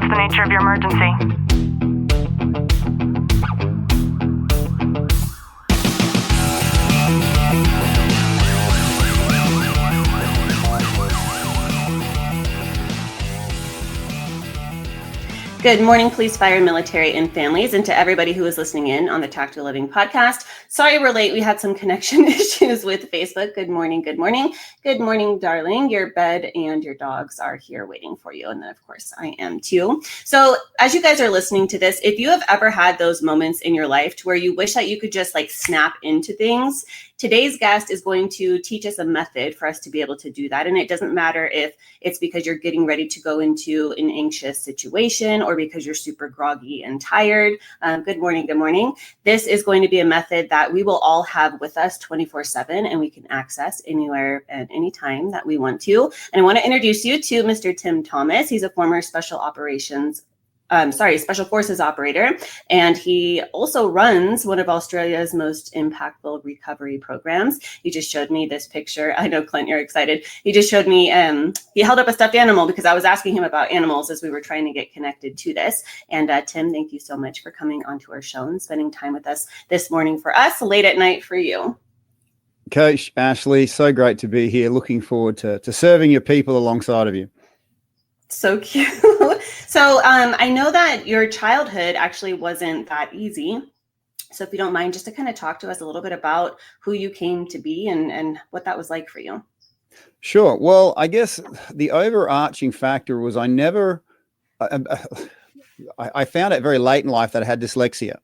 What's the nature of your emergency? Good morning, police, fire, military, and families, and to everybody who is listening in on the Tactical Living podcast. Sorry we're late. We had some connection issues with Facebook. Good morning, good morning. Good morning, darling. Your bed and your dogs are here waiting for you. And then, of course, I am too. So as you guys are listening to this, if you have ever had those moments in your life to where you wish that you could just like snap into things, today's guest is going to teach us a method for us to be able to do that. And it doesn't matter if it's because you're getting ready to go into an anxious situation or because you're super groggy and tired. Good morning, good morning. This is going to be a method that we will all have with us 24/7 and we can access anywhere and anytime that we want to. And I want to introduce you to Mr. Tim Thomas. He's a former Special Forces operator, and he also runs one of Australia's most impactful recovery programs. He just showed me this picture. I know, Clint, you're excited. He just showed me, he held up a stuffed animal because I was asking him about animals as we were trying to get connected to this. And Tim, thank you so much for coming onto our show and spending time with us this morning for us, late at night for you. Coach Ashley, so great to be here. Looking forward to serving your people alongside of you. So cute. So I know that your childhood actually wasn't that easy. So if you don't mind, just to kind of talk to us a little bit about who you came to be and what that was like for you. Sure. Well, I guess the overarching factor was I found out very late in life that I had dyslexia.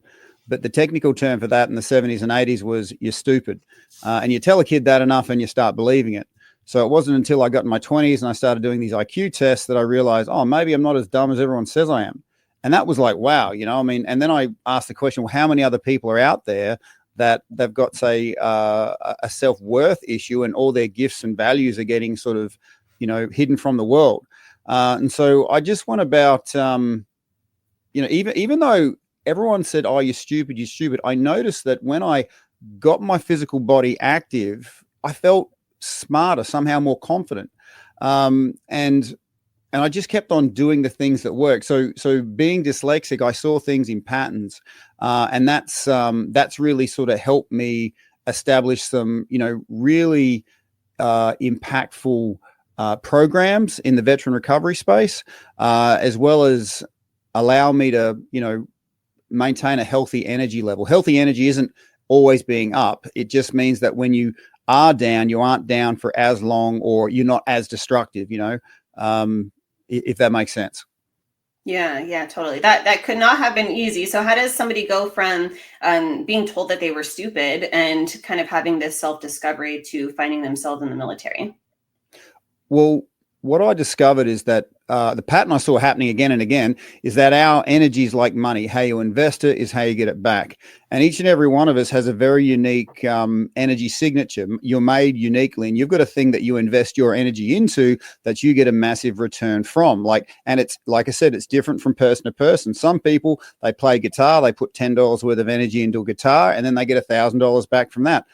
But the technical term for that in the 70s and 80s was you're stupid. And you tell a kid that enough and you start believing it. So it wasn't until I got in my 20s and I started doing these IQ tests that I realized, oh, maybe I'm not as dumb as everyone says I am. And that was like, wow, and then I asked the question, well, how many other people are out there that they've got, say, a self-worth issue and all their gifts and values are getting sort of, hidden from the world. And so I just went about, even though everyone said, oh, you're stupid, I noticed that when I got my physical body active, I felt smarter, somehow more confident. And I just kept on doing the things that work. So being dyslexic, I saw things in patterns. And that's really sort of helped me establish some, really impactful programs in the veteran recovery space, as well as allow me to, maintain a healthy energy level. Healthy energy isn't always being up. It just means that when you are down, you aren't down for as long, or you're not as destructive, if that makes sense. Yeah, totally. That could not have been easy. So how does somebody go from being told that they were stupid and kind of having this self-discovery to finding themselves in the military? Well, what I discovered is that the pattern I saw happening again and again is that our energy is like money. How you invest it is how you get it back. And each and every one of us has a very unique energy signature. You're made uniquely, and you've got a thing that you invest your energy into that you get a massive return from. And it's like I said, it's different from person to person. Some people, they play guitar, they put $10 worth of energy into a guitar, and then they get $1,000 back from that.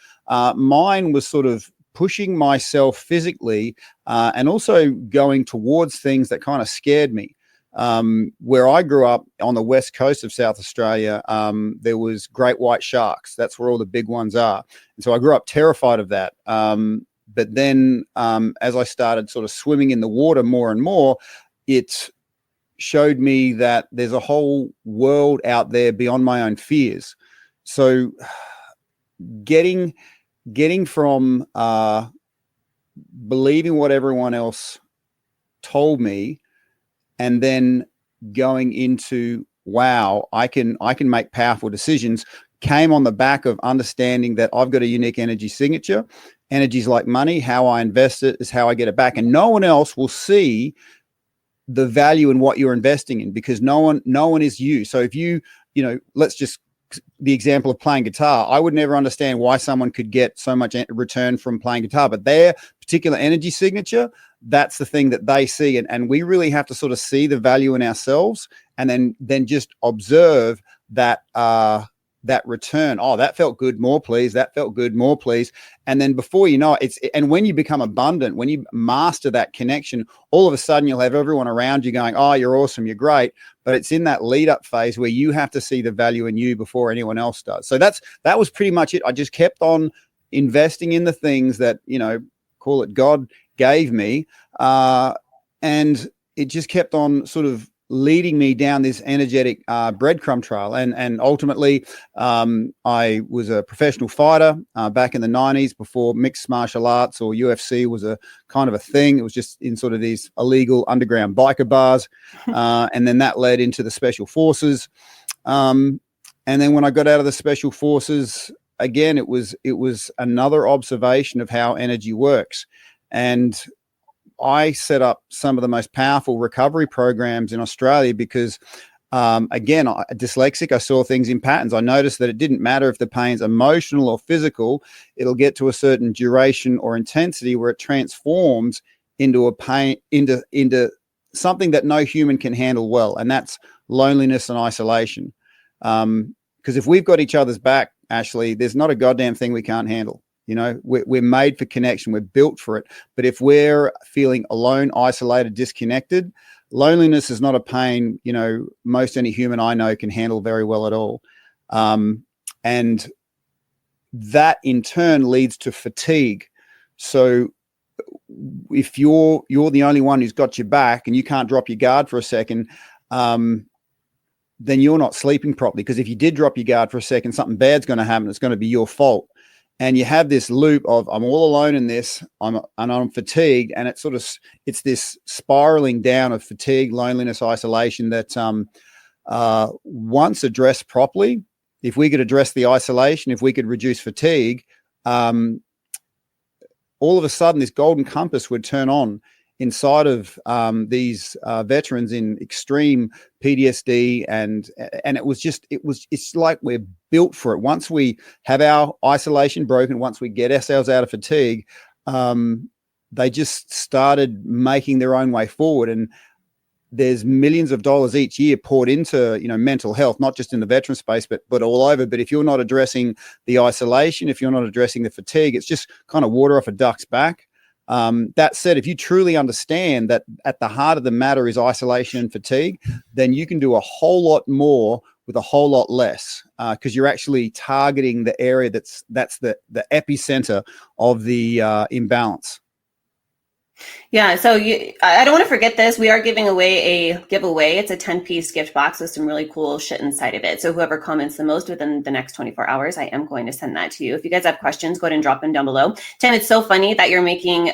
Mine was sort of pushing myself physically and also going towards things that kind of scared me. Where I grew up on the west coast of South Australia, there was great white sharks. That's where all the big ones are. And so I grew up terrified of that. But then as I started sort of swimming in the water more and more, it showed me that there's a whole world out there beyond my own fears. So getting from believing what everyone else told me and then going into, wow, I can make powerful decisions, came on the back of understanding that I've got a unique energy signature. Energy's like money. How I invest it is how I get it back. And no one else will see the value in what you're investing in, because no one is you. So if let's just the example of playing guitar, I would never understand why someone could get so much return from playing guitar, but their particular energy signature, that's the thing that they see. And we really have to sort of see the value in ourselves and then just observe that that return. Oh, that felt good, more please. That felt good, more please. And then before you know it, and when you become abundant, when you master that connection, all of a sudden you'll have everyone around you going, oh, you're awesome, you're great. But it's in that lead up phase where you have to see the value in you before anyone else does. So that was pretty much it. I just kept on investing in the things that, call it God gave me. And it just kept on sort of leading me down this energetic breadcrumb trail. And ultimately, I was a professional fighter back in the 90s before mixed martial arts or UFC was a kind of a thing. It was just in sort of these illegal underground biker bars. And then that led into the special forces. And then when I got out of the special forces, again, it was another observation of how energy works. And I set up some of the most powerful recovery programs in Australia because, again, dyslexic, I saw things in patterns. I noticed that it didn't matter if the pain's emotional or physical, it'll get to a certain duration or intensity where it transforms into a pain, into something that no human can handle well. And that's loneliness and isolation. Because if we've got each other's back, Ashley, there's not a goddamn thing we can't handle. We're made for connection. We're built for it. But if we're feeling alone, isolated, disconnected, loneliness is not a pain, most any human I know can handle very well at all. And that in turn leads to fatigue. So if you're the only one who's got your back and you can't drop your guard for a second, then you're not sleeping properly. Because if you did drop your guard for a second, something bad's going to happen. It's going to be your fault. And you have this loop of I'm all alone in this, I'm fatigued, and it's this spiraling down of fatigue, loneliness, isolation that once addressed properly, if we could address the isolation, if we could reduce fatigue, all of a sudden this golden compass would turn on inside of these veterans in extreme PTSD, and it's like we're built for it. Once we have our isolation broken, once we get ourselves out of fatigue, they just started making their own way forward. And there's millions of dollars each year poured into mental health, not just in the veteran space, but all over. But if you're not addressing the isolation, if you're not addressing the fatigue, it's just kind of water off a duck's back. That said, if you truly understand that at the heart of the matter is isolation and fatigue, then you can do a whole lot more with a whole lot less, because you're actually targeting the area that's the epicenter of the imbalance. Yeah, so I don't want to forget this. We are giving away a giveaway. It's a 10-piece gift box with some really cool shit inside of it. So whoever comments the most within the next 24 hours, I am going to send that to you. If you guys have questions, go ahead and drop them down below. Tim, it's so funny that you're making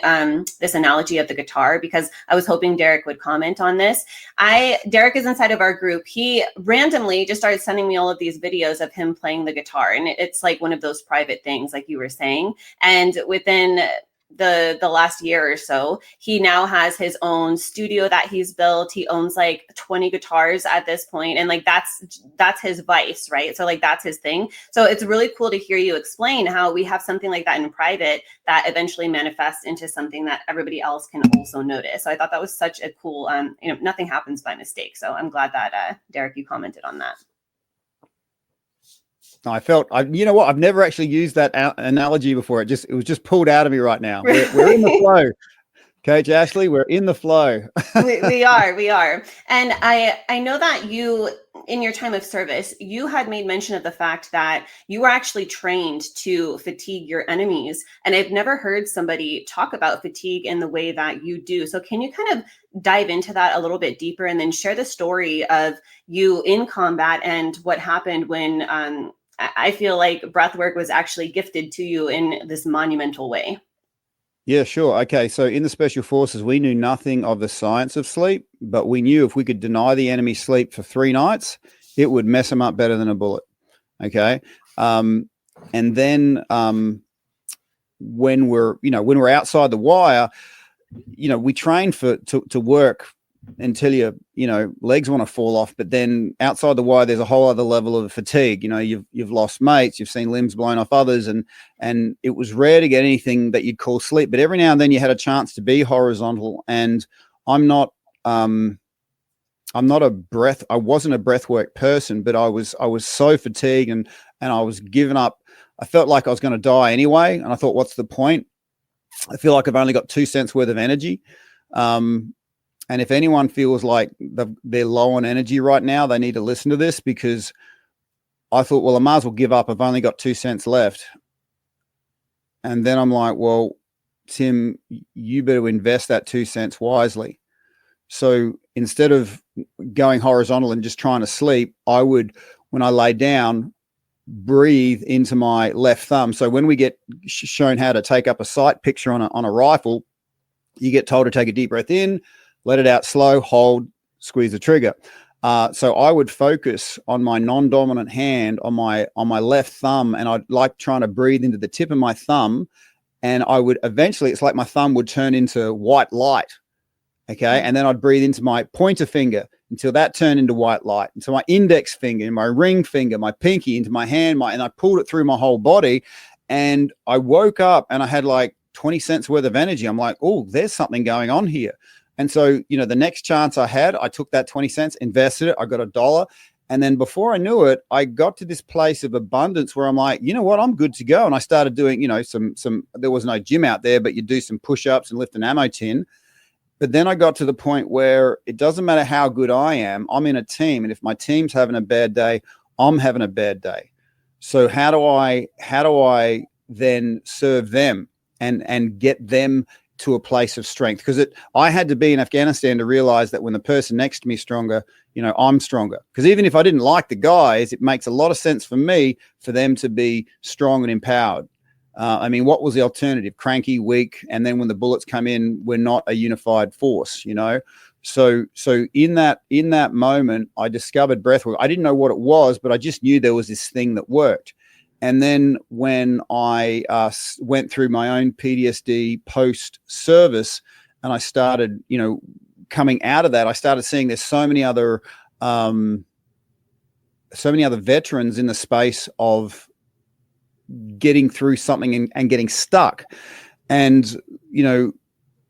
this analogy of the guitar, because I was hoping Derek would comment on this. Derek is inside of our group. He randomly just started sending me all of these videos of him playing the guitar. And it's like one of those private things, like you were saying. And within the last year or so, he now has his own studio that he's built. He owns like 20 guitars at this point, and like that's his vice, right? So like that's his thing. So it's really cool to hear you explain how we have something like that in private that eventually manifests into something that everybody else can also notice. So I thought that was such a cool nothing happens by mistake. So I'm glad that Derek, you commented on that. You know what? I've never actually used that analogy before. It was just pulled out of me right now. We're in the flow. Coach Ashley, we're in the flow. we are. And I know that you, in your time of service, you had made mention of the fact that you were actually trained to fatigue your enemies. And I've never heard somebody talk about fatigue in the way that you do. So can you kind of dive into that a little bit deeper and then share the story of you in combat and what happened when I feel like breathwork was actually gifted to you in this monumental way? Yeah, sure. Okay. So in the special forces, we knew nothing of the science of sleep, but we knew if we could deny the enemy sleep for 3 nights, it would mess them up better than a bullet. Okay. And then when we're outside the wire, we train to work until your legs want to fall off, but then outside the wire there's a whole other level of fatigue. You've lost mates, you've seen limbs blown off others, and it was rare to get anything that you'd call sleep, but every now and then you had a chance to be horizontal. And I wasn't a breathwork person, but I was so fatigued, and and I was giving up. I felt like I was going to die anyway. And I thought, what's the point? I feel like I've only got 2 cents worth of energy. And if anyone feels like they're low on energy right now, they need to listen to this, because I thought, well, I might as well give up. I've only got 2 cents left. And then I'm like, well, Tim, you better invest that 2 cents wisely. So instead of going horizontal and just trying to sleep, I would, when I lay down, breathe into my left thumb. So when we get shown how to take up a sight picture on a rifle, you get told to take a deep breath in, let it out slow, hold, squeeze the trigger. So I would focus on my non-dominant hand on my left thumb, and I'd like trying to breathe into the tip of my thumb, and I would eventually, it's like my thumb would turn into white light. Okay. And then I'd breathe into my pointer finger until that turned into white light, into my index finger, my ring finger, my pinky, into my hand, and I pulled it through my whole body. And I woke up and I had like 20 cents worth of energy. I'm like, oh, there's something going on here. And so, the next chance I had, I took that 20 cents, invested it, I got $1. And then before I knew it, I got to this place of abundance where I'm like, you know what, I'm good to go. And I started doing, there was no gym out there, but you do some push-ups and lift an ammo tin. But then I got to the point where it doesn't matter how good I am, I'm in a team. And if my team's having a bad day, I'm having a bad day. So how do I then serve them and get them to a place of strength? Because I had to be in Afghanistan to realize that when the person next to me is stronger, I'm stronger. Because even if I didn't like the guys, it makes a lot of sense for me for them to be strong and empowered. What was the alternative? Cranky, weak, and then when the bullets come in, we're not a unified force, So in that moment, I discovered breathwork. I didn't know what it was, but I just knew there was this thing that worked. And then when I went through my own PTSD post-service, and I started, coming out of that, I started seeing there's so many other veterans in the space of getting through something and getting stuck. And,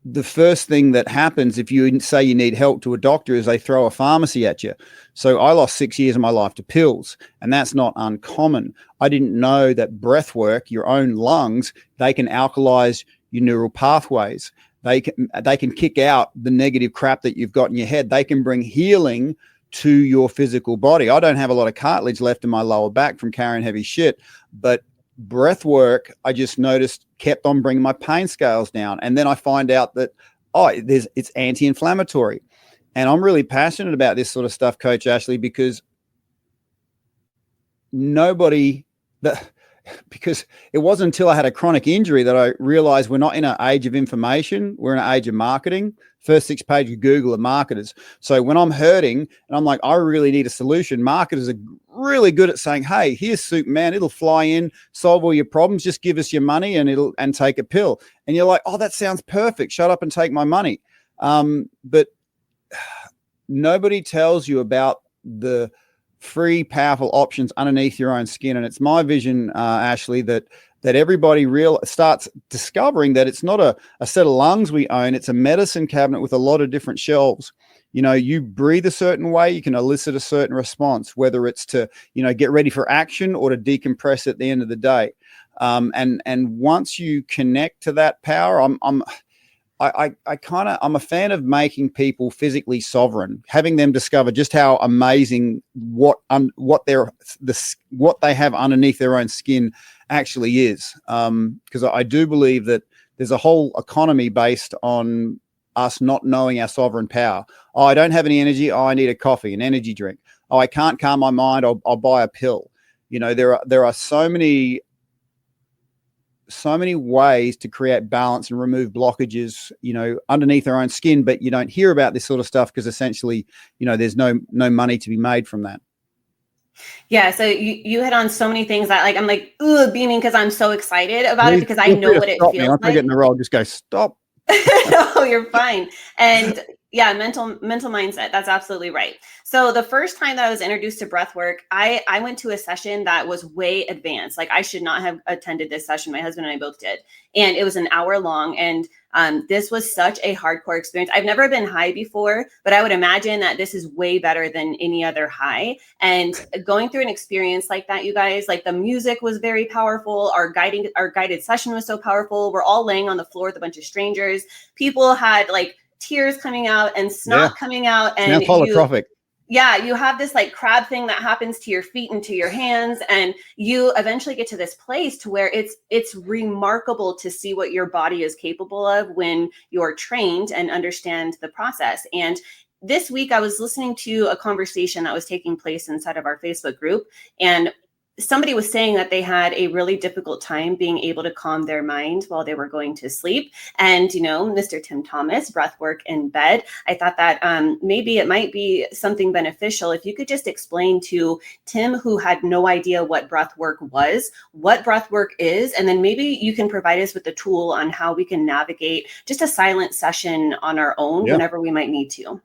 the first thing that happens if you say you need help to a doctor is they throw a pharmacy at you. So I lost 6 years of my life to pills, and that's not uncommon. I didn't know that breath work, your own lungs, they can alkalize your neural pathways. They can kick out the negative crap that you've got in your head. They can bring healing to your physical body. I don't have a lot of cartilage left in my lower back from carrying heavy shit, but breath work, I just noticed, kept on bringing my pain scales down. And then I find out that, it's anti-inflammatory. And I'm really passionate about this sort of stuff, Coach Ashley, because because it wasn't until I had a chronic injury that I realized we're not in an age of information. We're in an age of marketing. First 6 pages of Google are marketers. So when I'm hurting and I'm like, I really need a solution, marketers are really good at saying, hey, here's soup, man. It'll fly in, solve all your problems. Just give us your money and take a pill. And you're like, oh, that sounds perfect. Shut up and take my money. But nobody tells you about the free, powerful options underneath your own skin. And it's my vision, Ashley, that everybody starts discovering that it's not a set of lungs we own. It's a medicine cabinet with a lot of different shelves. You breathe a certain way, you can elicit a certain response, whether it's to, get ready for action or to decompress at the end of the day. And once you connect to that power, I'm a fan of making people physically sovereign, having them discover just how amazing what they have underneath their own skin actually is. Because I do believe that there's a whole economy based on us not knowing our sovereign power. Oh, I don't have any energy. Oh, I need a coffee, an energy drink. Oh, I can't calm my mind. I'll buy a pill. There are so many ways to create balance and remove blockages, underneath our own skin, but you don't hear about this sort of stuff because essentially, there's no money to be made from that. Yeah. So you hit on so many things that I'm like, beaming because I'm so excited about it because I know what it feels like. Once I get in the role, just go, stop. No, you're fine. And Yeah, mental mindset. That's absolutely right. So the first time that I was introduced to breath work, I went to a session that was way advanced. Like I should not have attended this session. My husband and I both did. And it was an hour long. And this was such a hardcore experience. I've never been high before, but I would imagine that this is way better than any other high. And going through an experience like that, you guys, like the music was very powerful. Our guided session was so powerful. We're all laying on the floor with a bunch of strangers. People had like tears coming out and snot coming out, and holotropic. You have this like crab thing that happens to your feet and to your hands, and you eventually get to this place to where it's remarkable to see what your body is capable of when you're trained and understand the process. And this week I was listening to a conversation that was taking place inside of our Facebook group, and somebody was saying that they had a really difficult time being able to calm their mind while they were going to sleep. And, Mr. Tim Thomas, breathwork in bed, I thought that maybe it might be something beneficial if you could just explain to Tim, who had no idea what breathwork was, what breathwork is, and then maybe you can provide us with a tool on how we can navigate just a silent session on our own whenever we might need to.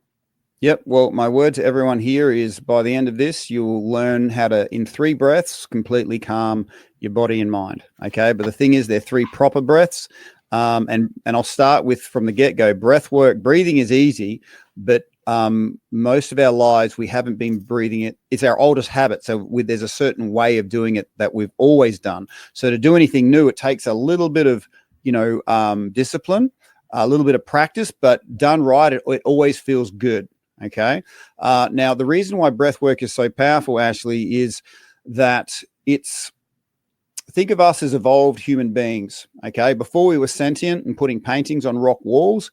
Yep. Well, my word to everyone here is by the end of this, you'll learn how to, in 3 breaths, completely calm your body and mind. Okay. But the thing is, they're 3 proper breaths. And I'll start with from the get-go. Breath work, breathing is easy, but most of our lives, we haven't been breathing it. It's our oldest habit. So there's a certain way of doing it that we've always done. So to do anything new, it takes a little bit of, discipline, a little bit of practice, but done right, it always feels good. Okay. Now, the reason why breath work is so powerful, Ashley, is that think of us as evolved human beings. Okay. Before we were sentient and putting paintings on rock walls,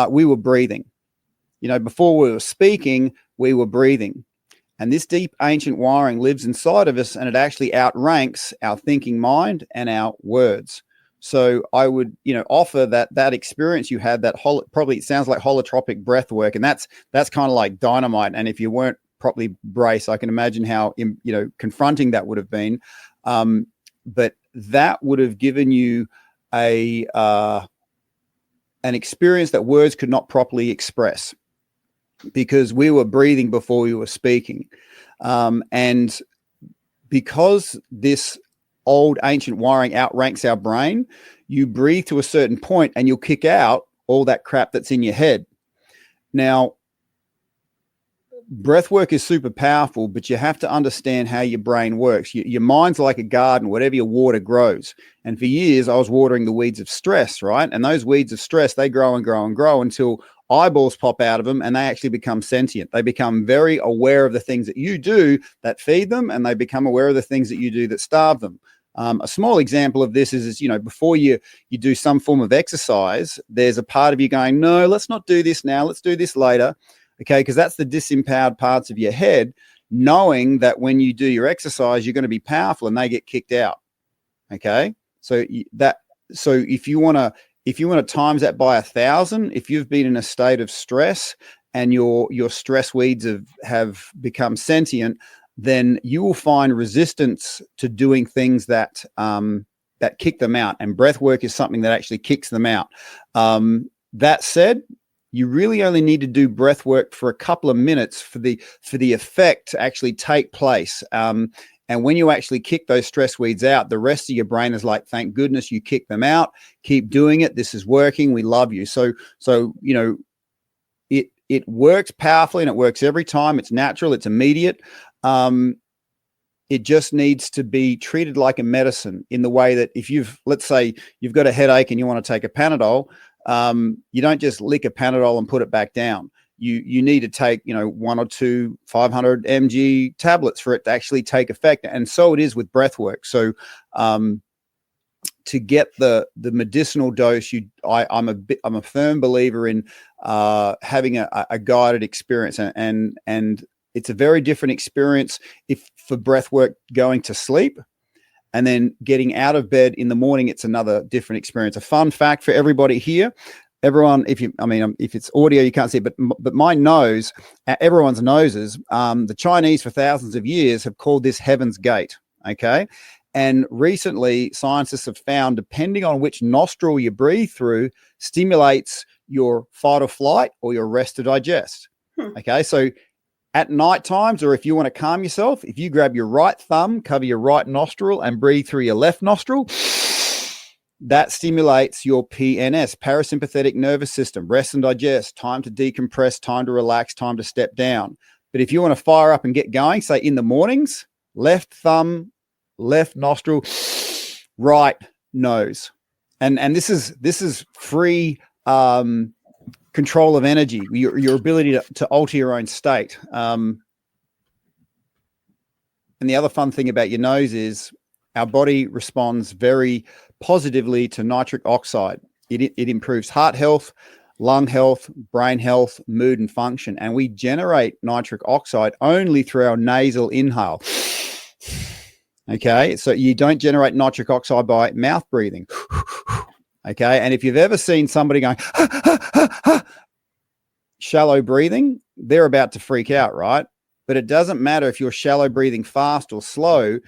we were breathing. Before we were speaking, we were breathing. And this deep ancient wiring lives inside of us, and it actually outranks our thinking mind and our words. So I would, offer that experience you had, that probably it sounds like holotropic breath work, and that's kind of like dynamite. And if you weren't properly braced, I can imagine how confronting that would have been. But that would have given you an experience that words could not properly express, because we were breathing before we were speaking, and because this old ancient wiring outranks our brain, you breathe to a certain point and you'll kick out all that crap that's in your head. Now, breath work is super powerful, but you have to understand how your brain works. Your mind's like a garden. Whatever you water grows. And for years, I was watering the weeds of stress, right? And those weeds of stress, they grow and grow and grow until eyeballs pop out of them, and they actually become sentient. They become very aware of the things that you do that feed them, and they become aware of the things that you do that starve them. A small example of this is before you do some form of exercise, there's a part of you going, no, let's not do this now. Let's do this later. Okay. Because that's the disempowered parts of your head, knowing that when you do your exercise, you're going to be powerful, and they get kicked out. Okay. So if you want to times that by 1,000, if you've been in a state of stress and your stress weeds have become sentient, then you will find resistance to doing things that kick them out. And breath work is something that actually kicks them out. That said, you really only need to do breath work for a couple of minutes for the effect to actually take place. And when you actually kick those stress weeds out, the rest of your brain is like, thank goodness you kicked them out. Keep doing it. This is working. We love you. So it works powerfully, and it works every time. It's natural. It's immediate. It just needs to be treated like a medicine, in the way that if let's say you've got a headache and you want to take a Panadol, you don't just lick a Panadol and put it back down. You need to take, 1 or 2 500 mg tablets for it to actually take effect. And so it is with breath work. So, to get the medicinal dose, I'm a firm believer in having a guided experience, and it's a very different experience for breath work going to sleep, and then getting out of bed in the morning. It's another different experience. A fun fact for everybody here. Everyone, if it's audio, you can't see it, but my nose, everyone's noses, the Chinese for thousands of years have called this Heaven's Gate. Okay. And recently, scientists have found, depending on which nostril you breathe through, stimulates your fight or flight or your rest to digest. Okay, so at night times, or if you want to calm yourself, if you grab your right thumb, cover your right nostril and breathe through your left nostril, that stimulates your PNS, parasympathetic nervous system, rest and digest, time to decompress, time to relax, time to step down. But if you want to fire up and get going, say in the mornings, left thumb, left nostril, right nose. And this is free control of energy, your ability to alter your own state. And the other fun thing about your nose is our body responds very positively to nitric oxide. It improves heart health, lung health, brain health, mood and function. And we generate nitric oxide only through our nasal inhale. Okay, so you don't generate nitric oxide by mouth breathing. Okay, and if you've ever seen somebody going shallow breathing, they're about to freak out, right? But it doesn't matter if you're shallow breathing fast or slow.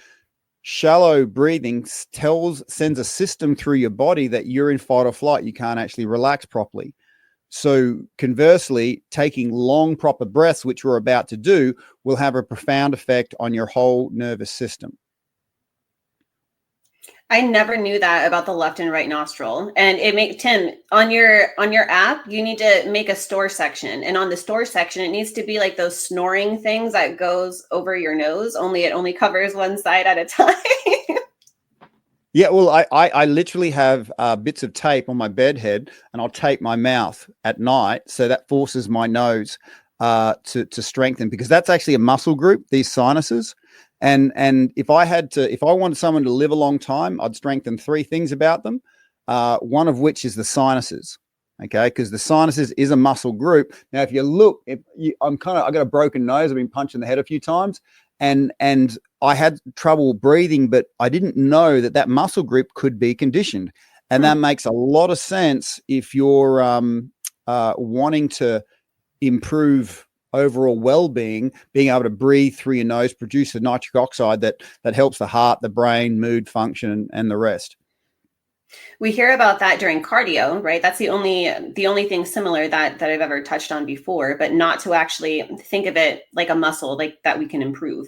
Shallow breathing sends a system through your body that you're in fight or flight. You can't actually relax properly. So conversely, taking long, proper breaths, which we're about to do, will have a profound effect on your whole nervous system. I never knew that about the left and right nostril. And it makes Tim on your app, you need to make a store section. And on the store section, it needs to be like those snoring things that goes over your nose, only it only covers one side at a time. Yeah, well, I literally have bits of tape on my bed head, and I'll tape my mouth at night. So that forces my nose to strengthen, because that's actually a muscle group, these sinuses. And if I wanted someone to live a long time, I'd strengthen 3 things about them. One of which is the sinuses. Okay, because the sinuses is a muscle group. Now, if you look, I got a broken nose. I've been punched in the head a few times, and I had trouble breathing, but I didn't know that muscle group could be conditioned. And that makes a lot of sense if you're wanting to improve overall well-being, being able to breathe through your nose, produce the nitric oxide that helps the heart, the brain, mood, function, and the rest. We hear about that during cardio, right? That's the only thing similar that I've ever touched on before, but not to actually think of it like a muscle, like that we can improve.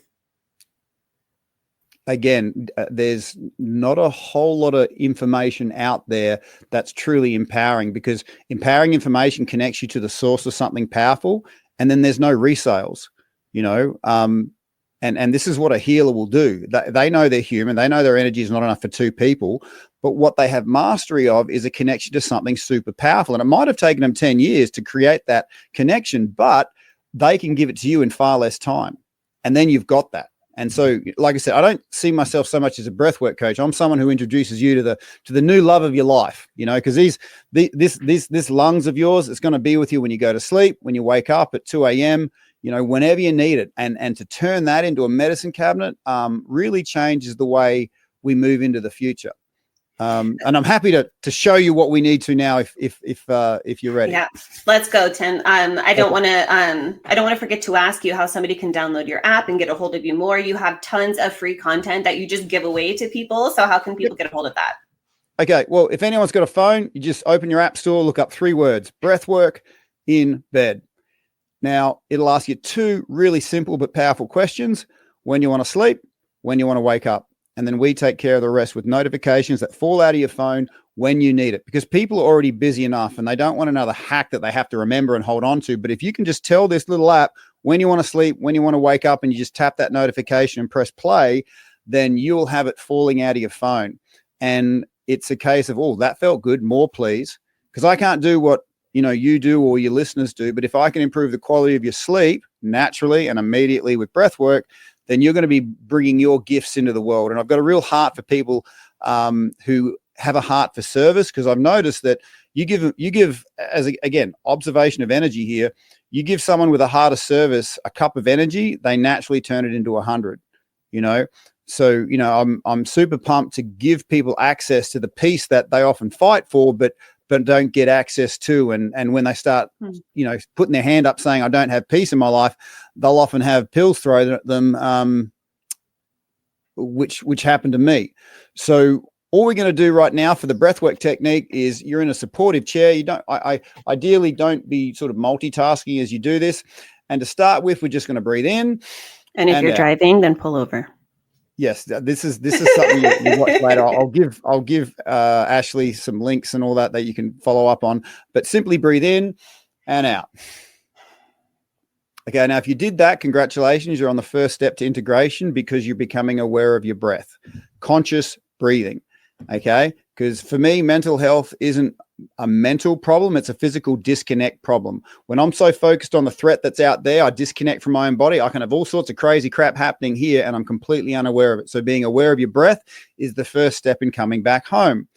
Again, there's not a whole lot of information out there that's truly empowering, because empowering information connects you to the source of something powerful, and then there's no resales, and this is what a healer will do. They know they're human. They know their energy is not enough for 2 people, but what they have mastery of is a connection to something super powerful. And it might have taken them 10 years to create that connection, but they can give it to you in far less time. And then you've got that. And so, like I said, I don't see myself so much as a breathwork coach. I'm someone who introduces you to the new love of your life, because this lungs of yours, it's going to be with you when you go to sleep, when you wake up at 2 a.m., whenever you need it. And to turn that into a medicine cabinet really changes the way we move into the future. And I'm happy to show you what we need to now if you're ready. Yeah, let's go, Tim. I don't want to forget to ask you how somebody can download your app and get a hold of you more. You have tons of free content that you just give away to people. So how can people get a hold of that? Okay, well, if anyone's got a phone, you just open your app store, look up 3 words: Breathwork in bed. Now, it'll ask you 2 really simple but powerful questions: when you want to sleep, when you want to wake up. And then we take care of the rest with notifications that fall out of your phone when you need it, because people are already busy enough and they don't want another hack that they have to remember and hold on to. But if you can just tell this little app when you want to sleep, when you want to wake up, and you just tap that notification and press play, then you'll have it falling out of your phone. And it's a case of, oh, that felt good, more please. Because I can't do what you do or your listeners do, but if I can improve the quality of your sleep naturally and immediately with breath work, then you're going to be bringing your gifts into the world. And I've got a real heart for people who have a heart for service, because I've noticed that you give again, observation of energy here. You give someone with a heart of service a cup of energy, they naturally turn it into 100. So I'm super pumped to give people access to the peace that they often fight for, but don't get access to. And when they start, putting their hand up saying, I don't have peace in my life, they'll often have pills thrown at them, which happened to me. So all we're going to do right now for the breathwork technique is you're in a supportive chair. You don't, I ideally don't be sort of multitasking as you do this. And to start with, we're just going to breathe in. And if you're driving, then pull over. Yes, this is something you watch later. I'll give Ashley some links and all that you can follow up on. But simply breathe in and out. Okay, now if you did that, congratulations, you're on the first step to integration because you're becoming aware of your breath. Conscious breathing. Okay, because for me, mental health isn't a mental problem, it's a physical disconnect problem. When I'm so focused on the threat that's out there, I disconnect from my own body. I can have all sorts of crazy crap happening here and I'm completely unaware of it. So being aware of your breath is the first step in coming back home.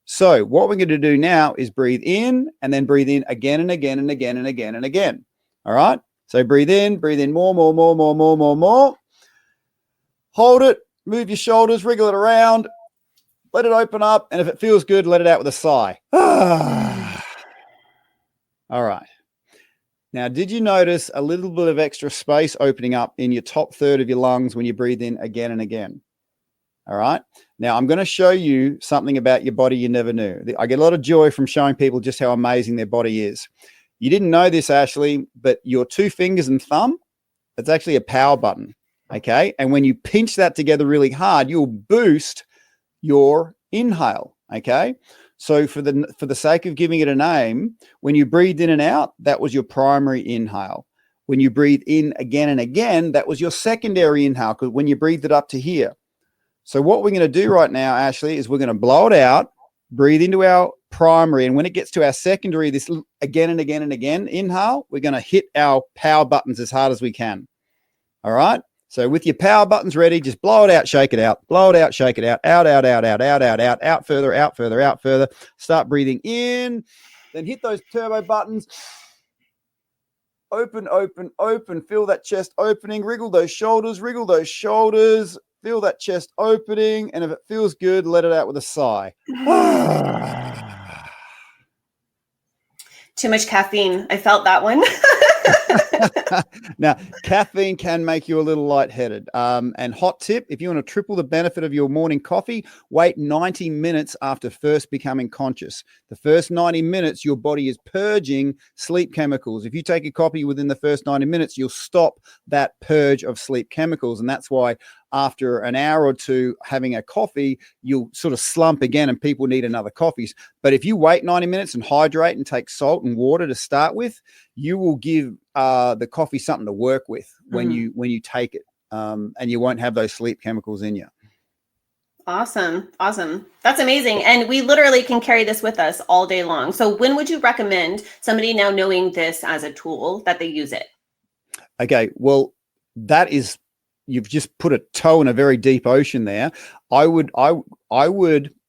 So what we're going to do now is breathe in and then breathe in again and again and again and again and again. All right, so breathe in more. Hold it, move your shoulders, wriggle it around. Let it open up, and if it feels good, let it out with a sigh. All right. Now, did you notice a little bit of extra space opening up in your top third of your lungs when you breathe in again and again? All right. Now, I'm going to show you something about your body you never knew. I get a lot of joy from showing people just how amazing their body is. You didn't know this, Ashley, but your 2 fingers and thumb, it's actually a power button, okay? And when you pinch that together really hard, you'll boost your inhale. Okay, so for the sake of giving it a name, when you breathed in and out, that was your primary inhale. When you breathe in again and again, that was your secondary inhale, because when you breathed it up to here. So what we're going to do right now, Ashley, is we're going to blow it out, breathe into our primary, and when it gets to our secondary, this again and again and again inhale, we're going to hit our power buttons as hard as we can. All right. So with your power buttons ready, just blow it out, shake it out, blow it out, shake it out, out further. Start breathing in, then hit those turbo buttons. Open. Feel that chest opening, wriggle those shoulders, feel that chest opening. And if it feels good, let it out with a sigh. Too much caffeine. I felt that one. Now, caffeine can make you a little lightheaded. And hot tip, if you want to triple the benefit of your morning coffee, wait 90 minutes after first becoming conscious. The first 90 minutes, your body is purging sleep chemicals. If you take a coffee within the first 90 minutes, you'll stop that purge of sleep chemicals. And that's why after an hour or two having a coffee, you'll sort of slump again and people need another coffee. But if you wait 90 minutes and hydrate and take salt and water to start with, you will give the coffee something to work with when you take it, and you won't have those sleep chemicals in you. Awesome. That's amazing. And we literally can carry this with us all day long. So when would you recommend somebody now knowing this as a tool that they use it? Okay, well, you've just put a toe in a very deep ocean there. I would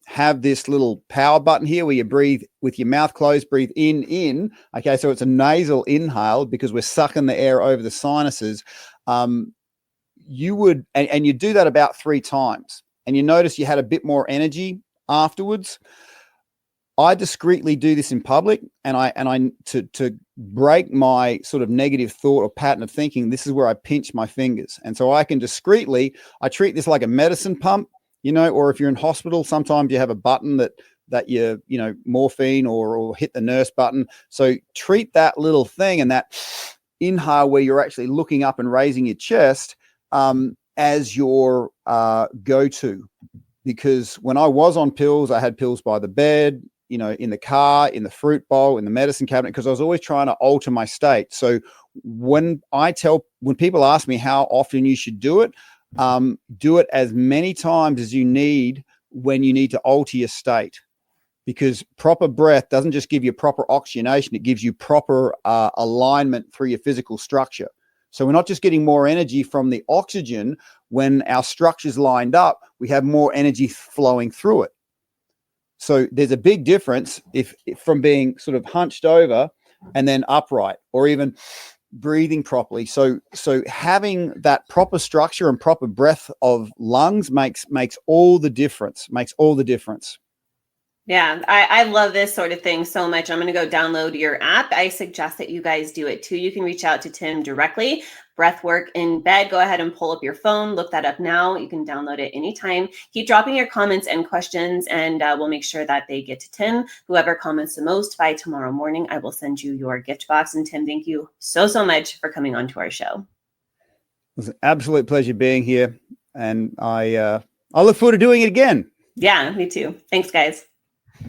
have this little power button here where you breathe with your mouth closed, breathe in. Okay, so it's a nasal inhale because we're sucking the air over the sinuses. You would, and you do that about 3 times, and you notice you had a bit more energy afterwards. I discreetly do this in public, and to break my sort of negative thought or pattern of thinking, this is where I pinch my fingers. And so I can discreetly, I treat this like a medicine pump, or if you're in hospital, sometimes you have a button that you morphine or hit the nurse button. So treat that little thing and that inhale where you're actually looking up and raising your chest as your go-to. Because when I was on pills, I had pills by the bed, in the car, in the fruit bowl, in the medicine cabinet, because I was always trying to alter my state. So when people ask me how often you should do it as many times as you need when you need to alter your state, because proper breath doesn't just give you proper oxygenation, it gives you proper alignment through your physical structure. So we're not just getting more energy from the oxygen. When our structure's lined up, we have more energy flowing through it. So there's a big difference if from being sort of hunched over and then upright, or even breathing properly. So having that proper structure and proper breath of lungs makes all the difference. Yeah, I love this sort of thing so much. I'm going to go download your app. I suggest that you guys do it too. You can reach out to Tim directly. Breathwork in bed. Go ahead and pull up your phone, look that up now. You can download it anytime. Keep dropping your comments and questions, and we'll make sure that they get to Tim. Whoever comments the most, by tomorrow morning, I will send you your gift box. And Tim, thank you so much for coming on to our show. It was an absolute pleasure being here, and I look forward to doing it again. Yeah, me too. Thanks, guys.